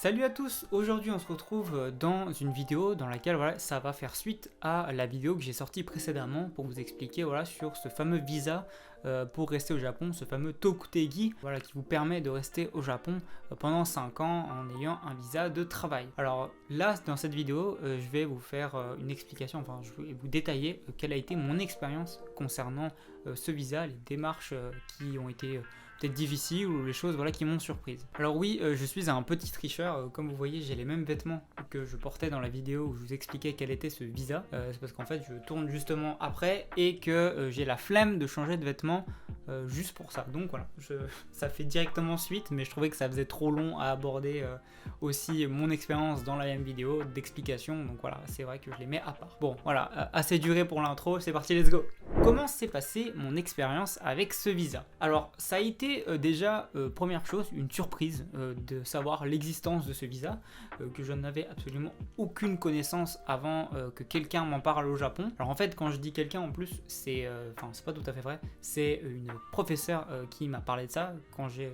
Salut à tous, aujourd'hui on se retrouve dans une vidéo dans laquelle ça va faire suite à la vidéo que j'ai sortie précédemment pour vous expliquer sur ce fameux visa pour rester au Japon, ce fameux Tokutegi qui vous permet de rester au Japon pendant 5 ans en ayant un visa de travail. Alors là dans cette vidéo je vais vous faire une explication, je vais vous détailler quelle a été mon expérience concernant ce visa, les démarches qui ont été peut-être difficiles ou les choses qui m'ont surprise. Alors oui, je suis un petit tricheur, comme vous voyez j'ai les mêmes vêtements que je portais dans la vidéo où je vous expliquais quel était ce visa, c'est parce qu'en fait je tourne justement après et que j'ai la flemme de changer de vêtements juste pour ça. Donc voilà, ça fait directement suite, mais je trouvais que ça faisait trop long à aborder aussi mon expérience dans la même vidéo d'explication, donc voilà, c'est vrai que je les mets à part. Bon voilà, assez duré pour l'intro, c'est parti, let's go. Comment s'est passée mon expérience avec ce visa? Alors ça a été déjà, première chose, une surprise de savoir l'existence de ce visa, que je n'avais absolument aucune connaissance avant que quelqu'un m'en parle au Japon. Alors en fait quand je dis quelqu'un en plus c'est pas tout à fait vrai, c'est une professeure qui m'a parlé de ça quand je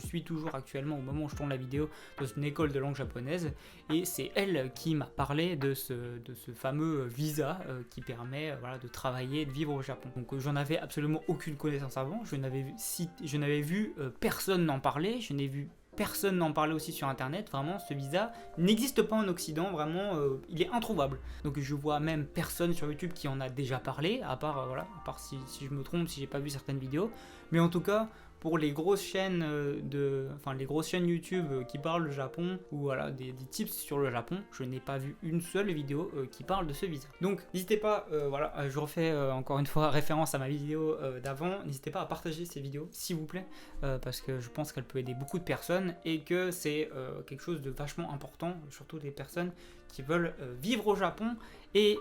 suis toujours actuellement au moment où je tourne la vidéo dans une école de langue japonaise et c'est elle qui m'a parlé de ce fameux visa qui permet de travailler et de vivre au Japon. Donc j'en avais absolument aucune connaissance avant, je n'avais vu personne n'en parler, je n'ai vu personne n'en parler aussi sur internet. Vraiment ce visa n'existe pas en Occident, vraiment il est introuvable. Donc je vois même personne sur YouTube qui en a déjà parlé, à part si je me trompe, si j'ai pas vu certaines vidéos, mais en tout cas pour les grosses chaînes les grosses chaînes YouTube qui parlent du Japon ou des tips sur le Japon, je n'ai pas vu une seule vidéo qui parle de ce visa. Donc n'hésitez pas, je refais encore une fois référence à ma vidéo d'avant, n'hésitez pas à partager ces vidéos s'il vous plaît, parce que je pense qu'elle peut aider beaucoup de personnes et que c'est quelque chose de vachement important, surtout des personnes qui veulent vivre au Japon et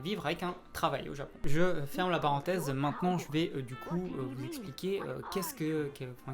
vivre avec un travail au Japon. Je ferme la parenthèse, maintenant je vais du coup vous expliquer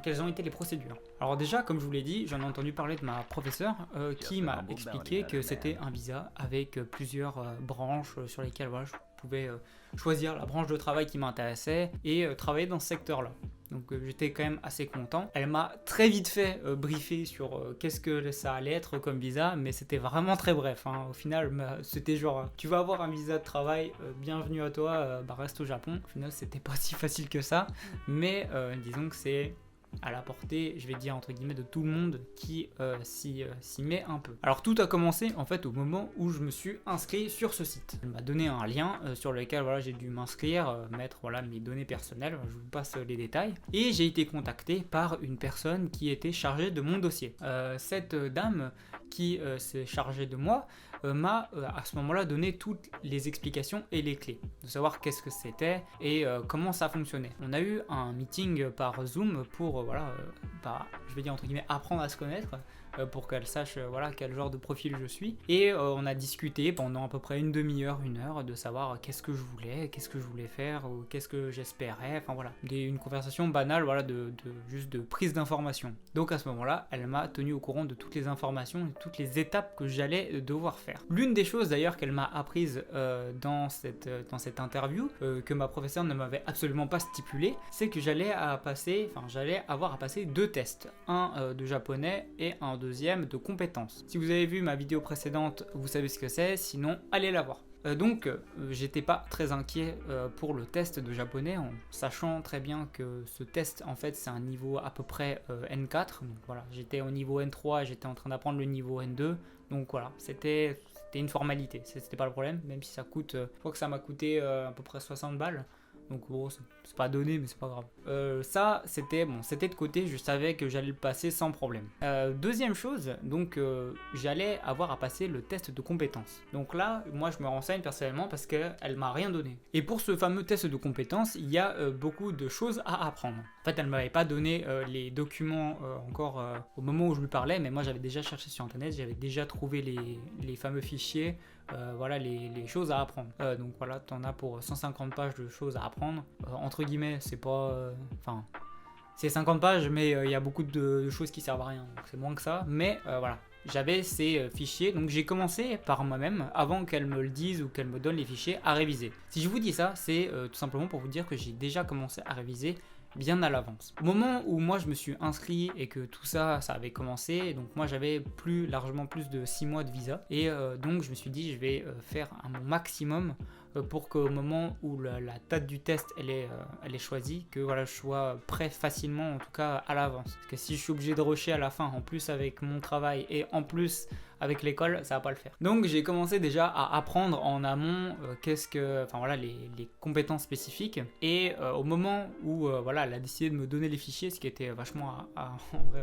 quelles ont été les procédures. Alors déjà, comme je vous l'ai dit, j'en ai entendu parler de ma professeure qui m'a expliqué que c'était un visa avec plusieurs branches sur lesquelles je pouvais choisir la branche de travail qui m'intéressait et travailler dans ce secteur-là. Donc j'étais quand même assez content. Elle m'a très vite fait briefer sur qu'est-ce que ça allait être comme visa, mais c'était vraiment très bref. Au final, c'était genre, tu vas avoir un visa de travail, bienvenue à toi, reste au Japon. Au final, c'était pas si facile que ça, mais disons que c'est à la portée, je vais dire entre guillemets, de tout le monde qui s'y met un peu. Alors tout a commencé en fait au moment où je me suis inscrit sur ce site. Elle m'a donné un lien sur lequel j'ai dû m'inscrire, mettre mes données personnelles, je vous passe les détails, et j'ai été contacté par une personne qui était chargée de mon dossier. Cette dame qui s'est chargée de moi m'a à ce moment-là donné toutes les explications et les clés, de savoir qu'est-ce que c'était et comment ça fonctionnait. On a eu un meeting par Zoom pour, je vais dire entre guillemets, apprendre à se connaître, pour qu'elle sache quel genre de profil je suis. Et on a discuté pendant à peu près une demi-heure, une heure, de savoir qu'est-ce que je voulais faire, ou qu'est-ce que j'espérais, une conversation banale, juste de prise d'information. Donc à ce moment-là, elle m'a tenu au courant de toutes les informations et toutes les étapes que j'allais devoir faire. L'une des choses d'ailleurs qu'elle m'a apprises dans cette interview, que ma professeure ne m'avait absolument pas stipulé, c'est que j'allais avoir à passer 2 tests, un de japonais et un deuxième de compétences. Si vous avez vu ma vidéo précédente, vous savez ce que c'est, sinon allez la voir. Donc j'étais pas très inquiet pour le test de japonais, en sachant très bien que ce test en fait c'est un niveau à peu près N4, donc j'étais au niveau N3, j'étais en train d'apprendre le niveau N2, donc c'était une formalité, c'était pas le problème, même si ça coûte, je crois que ça m'a coûté à peu près 60 balles. Donc bon, c'est pas donné, mais c'est pas grave. Ça, c'était de côté, je savais que j'allais le passer sans problème. Deuxième chose, donc j'allais avoir à passer le test de compétences. Donc là, moi je me renseigne personnellement parce qu'elle m'a rien donné. Et pour ce fameux test de compétences, il y a beaucoup de choses à apprendre. En fait, elle m'avait pas donné les documents encore au moment où je lui parlais, mais moi j'avais déjà cherché sur internet, j'avais déjà trouvé les fameux fichiers. Les choses à apprendre. Donc t'en as pour 150 pages de choses à apprendre. Entre guillemets, c'est pas... c'est 50 pages, mais il y a beaucoup de choses qui servent à rien. Donc c'est moins que ça. Mais j'avais ces fichiers. Donc j'ai commencé par moi-même, avant qu'elle me le dise ou qu'elle me donne les fichiers, à réviser. Si je vous dis ça, c'est tout simplement pour vous dire que j'ai déjà commencé à réviser bien à l'avance. Au moment où moi je me suis inscrit et que tout ça, ça avait commencé, donc moi j'avais largement plus de 6 mois de visa, et donc je me suis dit je vais faire mon maximum pour qu'au moment où la date du test elle est choisie, que voilà, je sois prêt facilement, en tout cas à l'avance. Parce que si je suis obligé de rusher à la fin, en plus avec mon travail et en plus avec l'école, ça va pas le faire. Donc j'ai commencé déjà à apprendre en amont les compétences spécifiques, et au moment où voilà, elle a décidé de me donner les fichiers, ce qui était vachement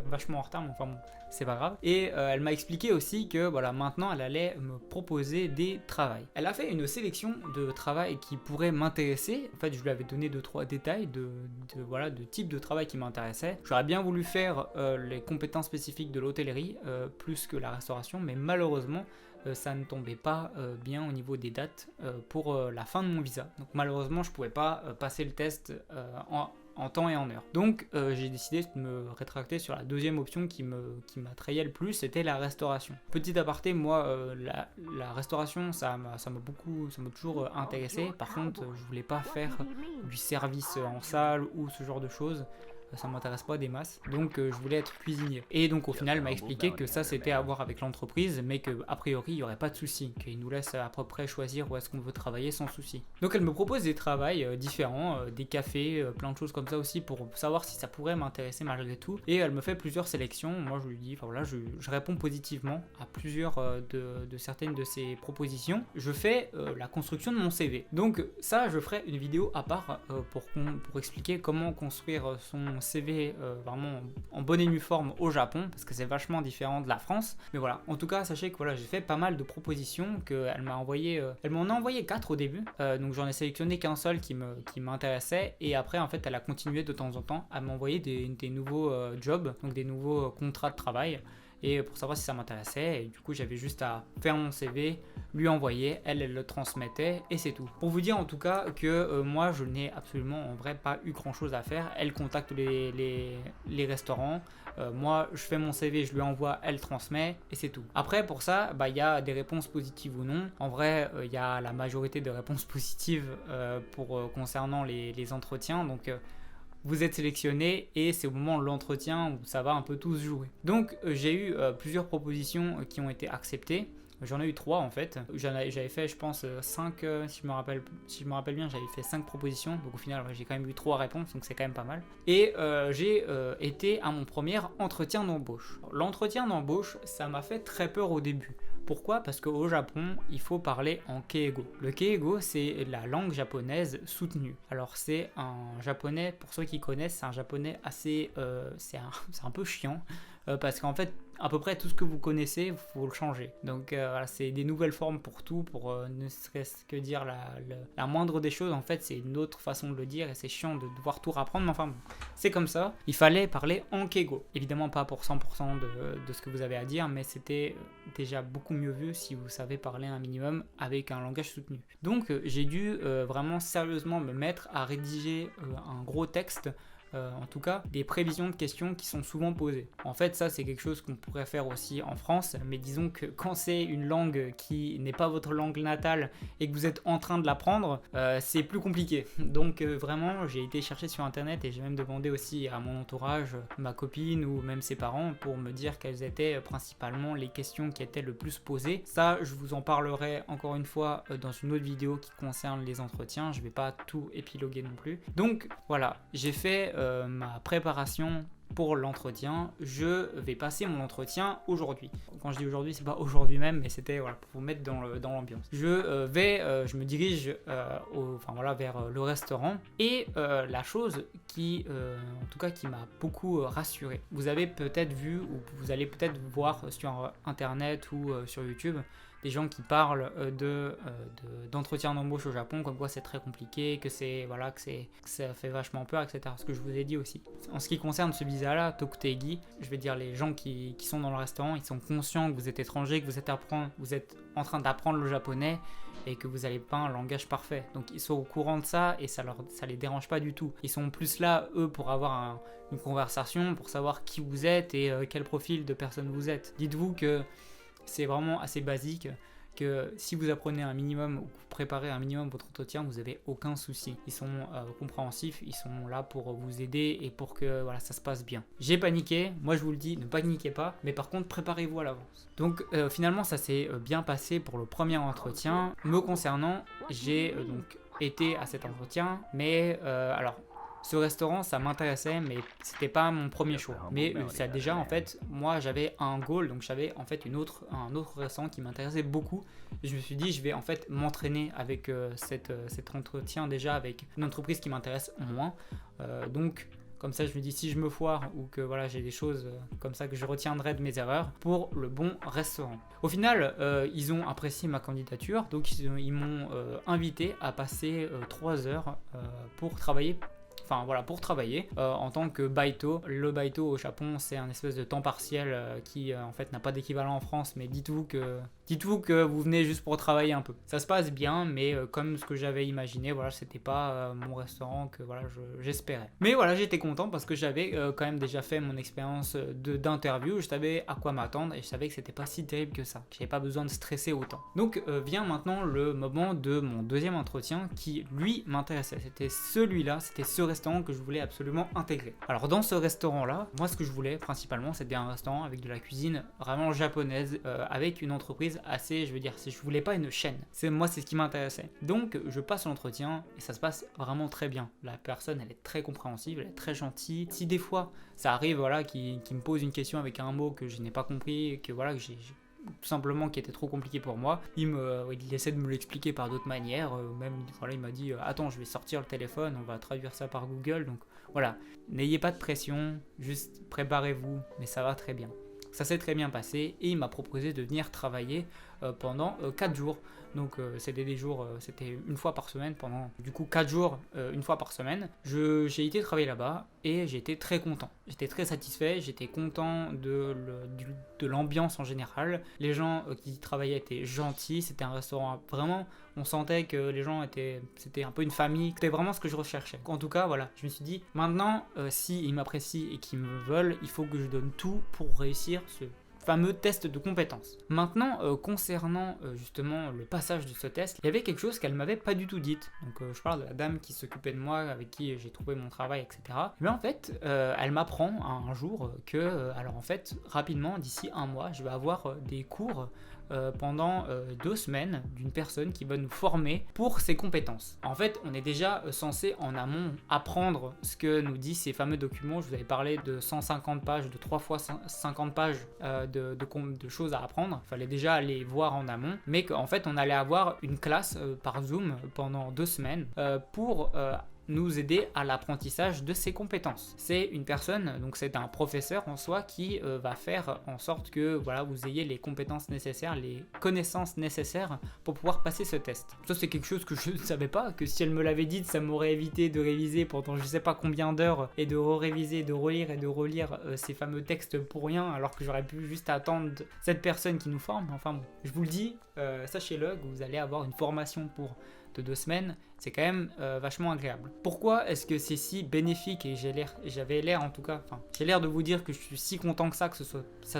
vachement en retard, mais enfin bon, c'est pas grave. Et elle m'a expliqué aussi que voilà, maintenant elle allait me proposer des travails. Elle a fait une sélection de travail qui pourrait m'intéresser. En fait, je lui avais donné 2-3 détails de type de travail qui m'intéressait. J'aurais bien voulu faire les compétences spécifiques de l'hôtellerie plus que la restauration, mais malheureusement ça ne tombait pas bien au niveau des dates pour la fin de mon visa. Donc malheureusement je pouvais pas passer le test en temps et en heure. Donc j'ai décidé de me rétracter sur la deuxième option qui m'attrayait le plus, c'était la restauration. Petit aparté, moi la restauration ça m'a toujours intéressé. Par contre je voulais pas faire du service en salle ou ce genre de choses. Ça m'intéresse pas des masses, donc je voulais être cuisinier. Et donc au final, elle m'a expliqué que ça c'était à voir avec l'entreprise, mais que a priori il y aurait pas de souci, qu'il nous laisse à peu près choisir où est-ce qu'on veut travailler sans souci. Donc elle me propose des travails différents, des cafés, plein de choses comme ça aussi, pour savoir si ça pourrait m'intéresser malgré tout. Et elle me fait plusieurs sélections. Moi je lui dis, enfin voilà, je réponds positivement à plusieurs de certaines de ces propositions. Je fais la construction de mon CV. Donc ça, je ferai une vidéo à part pour expliquer comment construire son CV vraiment en bonne et due forme au Japon, parce que c'est vachement différent de la France. Mais voilà, en tout cas sachez que voilà, j'ai fait pas mal de propositions, qu'elle m'a envoyé, elle m'en a envoyé 4 au début, donc j'en ai sélectionné qu'un seul qui m'intéressait, et après en fait elle a continué de temps en temps à m'envoyer des nouveaux jobs, donc des nouveaux contrats de travail, et pour savoir si ça m'intéressait. Et du coup j'avais juste à faire mon CV, lui envoyer, elle le transmettait, et c'est tout. Pour vous dire en tout cas que moi je n'ai absolument en vrai pas eu grand chose à faire. Elle contacte les restaurants, moi je fais mon CV, je lui envoie, elle transmet, et c'est tout. Après pour ça, il y a des réponses positives ou non. En vrai il y a la majorité de réponses positives concernant les entretiens, donc vous êtes sélectionné et c'est au moment de l'entretien où ça va un peu tout se jouer. Donc j'ai eu plusieurs propositions qui ont été acceptées. J'en ai eu 3 en fait. J'avais fait je pense 5, si je me rappelle bien, j'avais fait 5 propositions. Donc au final j'ai quand même eu 3 réponses, donc c'est quand même pas mal. Et j'ai été à mon premier entretien d'embauche. L'entretien d'embauche, ça m'a fait très peur au début. Pourquoi ? Parce qu'au Japon, il faut parler en keigo. Le keigo, c'est la langue japonaise soutenue. Alors c'est un japonais, pour ceux qui connaissent, c'est un japonais assez... c'est un peu chiant, parce qu'en fait, à peu près tout ce que vous connaissez, il faut le changer. Donc voilà, c'est des nouvelles formes pour tout, pour ne serait-ce que dire la moindre des choses. En fait, c'est une autre façon de le dire et c'est chiant de devoir tout rapprendre, mais enfin bon, c'est comme ça. Il fallait parler en keigo. Évidemment pas pour 100% de ce que vous avez à dire, mais c'était déjà beaucoup mieux vu si vous savez parler un minimum avec un langage soutenu. Donc j'ai dû vraiment sérieusement me mettre à rédiger un gros texte, en tout cas des prévisions de questions qui sont souvent posées. En fait ça c'est quelque chose qu'on pourrait faire aussi en France, mais disons que quand c'est une langue qui n'est pas votre langue natale et que vous êtes en train de l'apprendre, c'est plus compliqué. Donc vraiment j'ai été chercher sur internet et j'ai même demandé aussi à mon entourage, ma copine ou même ses parents, pour me dire quelles étaient principalement les questions qui étaient le plus posées. Ça je vous en parlerai encore une fois dans une autre vidéo qui concerne les entretiens, je vais pas tout épiloguer non plus. Donc voilà, j'ai fait ma préparation pour l'entretien. Je vais passer mon entretien aujourd'hui. Quand je dis aujourd'hui, c'est pas aujourd'hui même, mais c'était voilà, pour vous mettre dans l'ambiance. Je me dirige vers le restaurant, et la chose qui en tout cas qui m'a beaucoup rassuré. Vous avez peut-être vu, ou vous allez peut-être voir sur internet ou sur YouTube, des gens qui parlent d'entretien d'embauche au Japon, comme quoi c'est très compliqué, que ça fait vachement peur, etc. Ce que je vous ai dit aussi. En ce qui concerne ce visa-là, Tokutegi, je vais dire les gens qui sont dans le restaurant, ils sont conscients que vous êtes étranger, que vous êtes en train d'apprendre le japonais et que vous n'avez pas un langage parfait. Donc ils sont au courant de ça et ça les dérange pas du tout. Ils sont plus là, eux, pour avoir une conversation, pour savoir qui vous êtes et quel profil de personne vous êtes. Dites-vous que c'est vraiment assez basique, que si vous apprenez un minimum ou que vous préparez un minimum votre entretien, vous n'avez aucun souci. Ils sont compréhensifs, ils sont là pour vous aider et pour que voilà, ça se passe bien. J'ai paniqué, moi je vous le dis, ne paniquez pas, mais par contre préparez-vous à l'avance. Donc finalement ça s'est bien passé pour le premier entretien. Me concernant, j'ai donc été à cet entretien, mais alors ce restaurant, ça m'intéressait, mais c'était pas mon premier choix. Mais ça déjà, en fait, moi, j'avais un goal, donc j'avais en fait un autre restaurant qui m'intéressait beaucoup. Et je me suis dit, je vais en fait m'entraîner avec cet entretien déjà avec une entreprise qui m'intéresse moins. Donc, comme ça, je me dis, si je me foire ou que voilà, j'ai des choses comme ça que je retiendrai de mes erreurs pour le bon restaurant. Au final, ils ont apprécié ma candidature, donc ils m'ont invité à passer 3 heures pour travailler. Enfin voilà, pour travailler en tant que baito. Le baito au Japon, c'est un espèce de temps partiel qui en fait n'a pas d'équivalent en France, mais dites-vous que vous venez juste pour travailler un peu. Ça se passe bien, mais comme ce que j'avais imaginé, voilà, c'était pas mon restaurant que voilà, j'espérais. Mais voilà, j'étais content parce que j'avais quand même déjà fait mon expérience d'interview, je savais à quoi m'attendre et je savais que c'était pas si terrible que ça, que j'avais pas besoin de stresser autant. Donc vient maintenant le moment de mon deuxième entretien qui lui m'intéressait. C'était celui-là, c'était ce restaurant que je voulais absolument intégrer. Alors dans ce restaurant-là, moi ce que je voulais principalement, c'était un restaurant avec de la cuisine vraiment japonaise, avec une entreprise assez, je veux dire, je voulais pas une chaîne. C'est ce qui m'intéressait. Donc je passe l'entretien et ça se passe vraiment très bien. La personne, elle est très compréhensive, elle est très gentille. Si des fois ça arrive, voilà, qu'il me pose une question avec un mot que je n'ai pas compris, que voilà, que j'ai tout simplement qui était trop compliqué pour moi, il essaie de me l'expliquer par d'autres manières, même voilà, il m'a dit attends, je vais sortir le téléphone, on va traduire ça par Google. Donc voilà, n'ayez pas de pression, juste préparez-vous, mais ça va très bien. Ça s'est très bien passé et il m'a proposé de venir travailler pendant 4 jours. Donc c'était des jours, c'était une fois par semaine pendant du coup 4 jours, une fois par semaine. J'ai été travailler là-bas et j'ai été très content. J'étais très satisfait, j'étais content de l'ambiance en général. Les gens qui y travaillaient étaient gentils, c'était un restaurant vraiment, on sentait que les gens c'était un peu une famille, c'était vraiment ce que je recherchais. En tout cas voilà, je me suis dit maintenant s'ils m'apprécient et qu'ils me veulent, il faut que je donne tout pour réussir ce fameux test de compétences. Maintenant, concernant justement le passage de ce test, il y avait quelque chose qu'elle m'avait pas du tout dite. Donc je parle de la dame qui s'occupait de moi, avec qui j'ai trouvé mon travail, etc. Mais en fait, elle m'apprend un jour que, alors en fait, rapidement, d'ici 1 mois, je vais avoir des cours pendant 2 semaines d'une personne qui va nous former pour ses compétences. En fait, on est déjà censé en amont apprendre ce que nous disent ces fameux documents. Je vous avais parlé de 150 pages, de 3 fois 50 pages de choses à apprendre. Il fallait déjà aller voir en amont, mais qu'en fait, on allait avoir une classe par Zoom pendant 2 semaines pour nous aider à l'apprentissage de ses compétences. C'est une personne, donc c'est un professeur en soi qui va faire en sorte que voilà, vous ayez les compétences nécessaires, les connaissances nécessaires pour pouvoir passer ce test. Ça c'est quelque chose que je ne savais pas, que si elle me l'avait dit, ça m'aurait évité de réviser pendant je sais pas combien d'heures et de réviser, de relire et de relire ces fameux textes pour rien, alors que j'aurais pu juste attendre cette personne qui nous forme. Enfin bon, je vous le dis, sachez-le, que vous allez avoir une formation de 2 semaines, c'est quand même vachement agréable. Pourquoi est-ce que c'est si bénéfique et j'avais l'air en tout cas, enfin j'ai l'air de vous dire que je suis si content que ça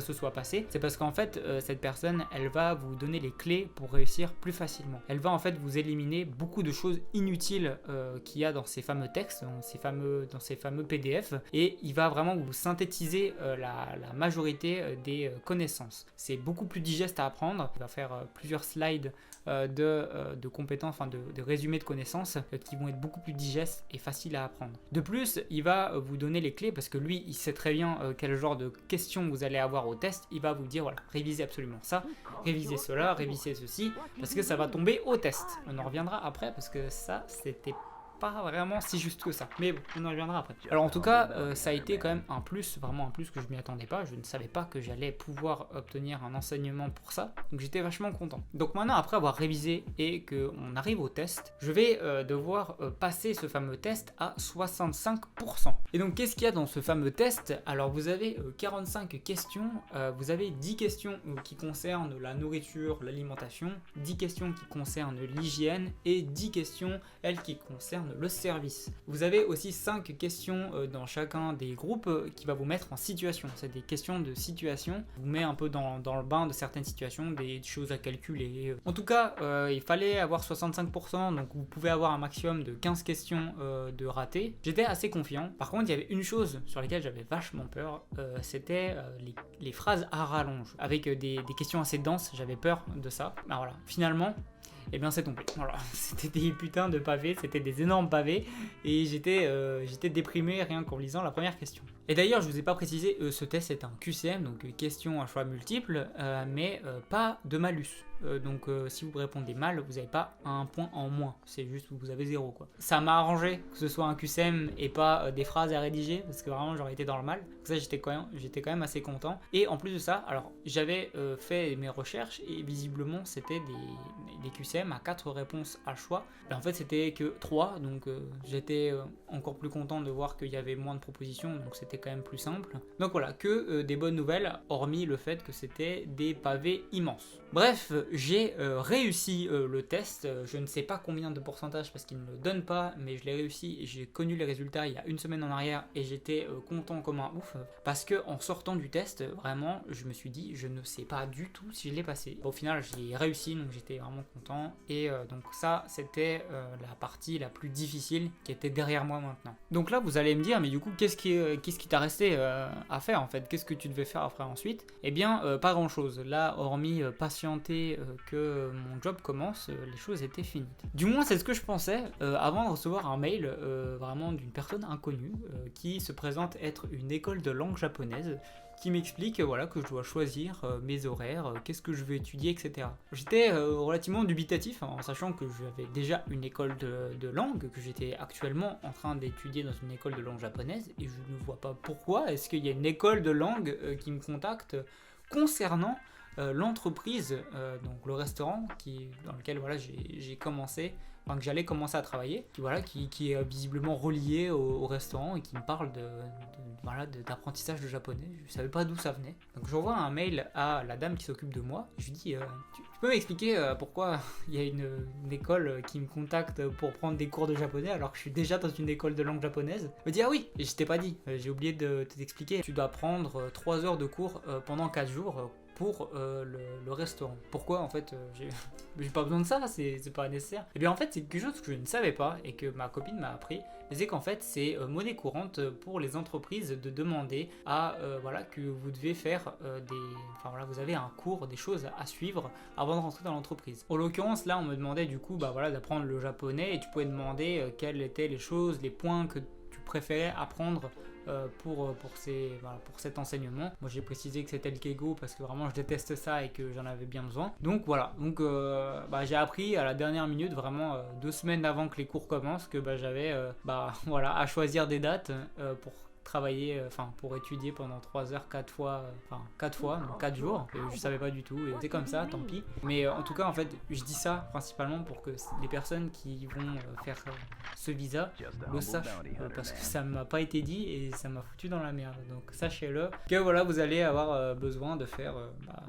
se soit passé, c'est parce qu'en fait cette personne elle va vous donner les clés pour réussir plus facilement. Elle va en fait vous éliminer beaucoup de choses inutiles qu'il y a dans ces fameux textes, dans ces fameux PDF, et il va vraiment vous synthétiser la majorité des connaissances. C'est beaucoup plus digeste à apprendre. Il va faire plusieurs slides de compétences, enfin de résumés de connaissances qui vont être beaucoup plus digestes et faciles à apprendre. De plus, il va vous donner les clés parce que lui, il sait très bien quel genre de questions vous allez avoir au test. Il va vous dire, voilà, révisez absolument ça, révisez cela, révisez ceci, parce que ça va tomber au test. On en reviendra après parce que ça, c'était pas vraiment si juste que ça, mais bon, on en reviendra après. Alors en tout cas, ça a été quand même un plus, vraiment un plus que je m'y attendais pas. Je ne savais pas que j'allais pouvoir obtenir un enseignement pour ça, donc j'étais vachement content. Donc maintenant, après avoir révisé et qu'on arrive au test, je vais devoir passer ce fameux test à 65%. Et donc qu'est-ce qu'il y a dans ce fameux test? Alors vous avez 45 questions, vous avez 10 questions qui concernent la nourriture, l'alimentation, 10 questions qui concernent l'hygiène et 10 questions, elles, qui concernent concerne le service. Vous avez aussi 5 questions dans chacun des groupes qui va vous mettre en situation. C'est des questions de situation, vous met un peu dans le bain de certaines situations, des choses à calculer. En tout cas, il fallait avoir 65%, donc vous pouvez avoir un maximum de 15 questions de ratés. J'étais assez confiant. Par contre, il y avait une chose sur laquelle j'avais vachement peur, c'était les phrases à rallonge. Avec des questions assez denses, j'avais peur de ça. Ben voilà, finalement, et bien c'est tombé. Voilà, c'était des putains de pavés, c'était des énormes pavés, et j'étais déprimé rien qu'en lisant la première question. Et d'ailleurs, je vous ai pas précisé, ce test est un QCM, donc question à choix multiples, mais pas de malus. Donc si vous répondez mal, vous n'avez pas un point en moins, c'est juste que vous avez 0 quoi. Ça m'a arrangé que ce soit un QCM et pas des phrases à rédiger, parce que vraiment j'aurais été dans le mal. Donc ça j'étais quand même assez content. Et en plus de ça, alors j'avais fait mes recherches et visiblement c'était des QCM à 4 réponses à choix. Et en fait c'était que 3, donc j'étais encore plus content de voir qu'il y avait moins de propositions, donc c'était quand même plus simple. Donc voilà, que des bonnes nouvelles, hormis le fait que c'était des pavés immenses. Bref, j'ai réussi le test, je ne sais pas combien de pourcentage parce qu'il ne le donne pas, mais je l'ai réussi et j'ai connu les résultats il y a une semaine en arrière et j'étais content comme un ouf, parce que en sortant du test, vraiment, je me suis dit, je ne sais pas du tout si je l'ai passé. Au final, j'ai réussi, donc j'étais vraiment content, et donc ça, c'était la partie la plus difficile qui était derrière moi maintenant. Donc là, vous allez me dire, mais du coup, qu'est-ce qui t'a resté à faire en fait? Qu'est-ce que tu devais faire après ensuite? Eh bien, pas grand-chose. Là, hormis patienter que mon job commence, les choses étaient finies. Du moins, c'est ce que je pensais avant de recevoir un mail vraiment d'une personne inconnue qui se présente être une école de langue japonaise, qui m'explique voilà, que je dois choisir mes horaires, qu'est-ce que je veux étudier, etc. J'étais relativement dubitatif, en sachant que j'avais déjà une école de langue, que j'étais actuellement en train d'étudier dans une école de langue japonaise, et je ne vois pas pourquoi est-ce qu'il y a une école de langue qui me contacte concernant l'entreprise, donc le restaurant dans lequel voilà, j'ai commencé, enfin, que j'allais commencer à travailler, qui est visiblement relié au restaurant et qui me parle d'apprentissage de japonais. Je savais pas d'où ça venait. Donc j'envoie un mail à la dame qui s'occupe de moi. Je lui dis, tu peux m'expliquer pourquoi il y a une école qui me contacte pour prendre des cours de japonais alors que je suis déjà dans une école de langue japonaise? Elle me dit, ah oui, et je t'ai pas dit, j'ai oublié de t'expliquer. Tu dois prendre 3 heures de cours pendant 4 jours pour le restaurant. Pourquoi en fait j'ai pas besoin de ça, c'est pas nécessaire. Et bien en fait c'est quelque chose que je ne savais pas et que ma copine m'a appris, c'est qu'en fait c'est monnaie courante pour les entreprises de demander à voilà, que vous devez faire vous avez un cours, des choses à suivre avant de rentrer dans l'entreprise. En l'occurrence là on me demandait du coup d'apprendre le japonais, et tu pouvais demander quelles étaient les choses, les points que tu préférais apprendre pour cet enseignement. Moi j'ai précisé que c'était le keigo parce que vraiment je déteste ça et que j'en avais bien besoin. Donc voilà, j'ai appris à la dernière minute, vraiment 2 semaines avant que les cours commencent, que j'avais à choisir des dates pour travailler, pour étudier pendant 3 heures 4 fois, 4 jours. Je savais pas du tout, et c'est comme ça, tant pis. Mais en tout cas, en fait, je dis ça principalement pour que les personnes qui vont faire ce visa le sachent, parce que ça m'a pas été dit et ça m'a foutu dans la merde. Donc sachez-le, que voilà, vous allez avoir besoin de faire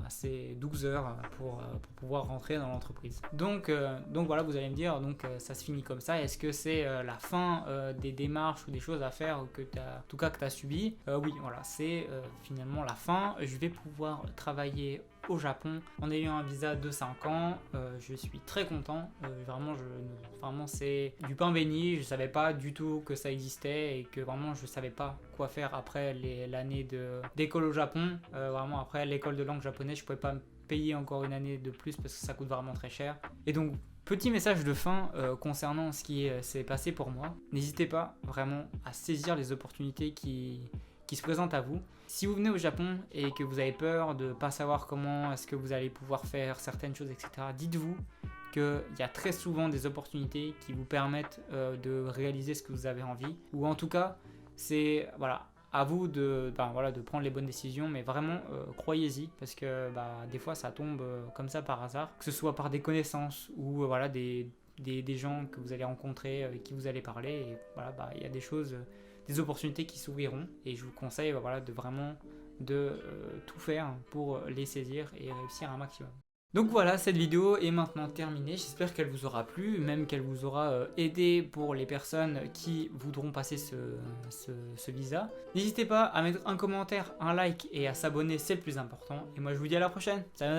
ces 12 heures pour pouvoir rentrer dans l'entreprise. Donc voilà, vous allez me dire, ça se finit comme ça. Est-ce que c'est la fin des démarches ou des choses à faire que tu as, en tout cas que tu as subi? Oui, voilà, c'est finalement la fin. Je vais pouvoir travailler au Japon en ayant un visa de 5 ans. Je suis très content. Vraiment, c'est du pain béni. Je savais pas du tout que ça existait et que vraiment je savais pas quoi faire après l'année d'école au Japon. Vraiment, après l'école de langue japonaise, je pouvais pas me payer encore une année de plus parce que ça coûte vraiment très cher. Et donc, petit message de fin concernant ce qui s'est passé pour moi. N'hésitez pas vraiment à saisir les opportunités qui se présentent à vous. Si vous venez au Japon et que vous avez peur de ne pas savoir comment est-ce que vous allez pouvoir faire certaines choses, etc., dites-vous qu'il y a très souvent des opportunités qui vous permettent de réaliser ce que vous avez envie. Ou en tout cas, c'est à vous de prendre les bonnes décisions, mais vraiment croyez-y, parce que des fois ça tombe comme ça par hasard, que ce soit par des connaissances ou des gens que vous allez rencontrer, avec qui vous allez parler, et il y a des opportunités qui s'ouvriront, et je vous conseille de vraiment tout faire pour les saisir et réussir un maximum. Donc voilà, cette vidéo est maintenant terminée, j'espère qu'elle vous aura plu, même qu'elle vous aura aidé pour les personnes qui voudront passer ce visa. N'hésitez pas à mettre un commentaire, un like et à s'abonner, c'est le plus important. Et moi je vous dis à la prochaine, salut.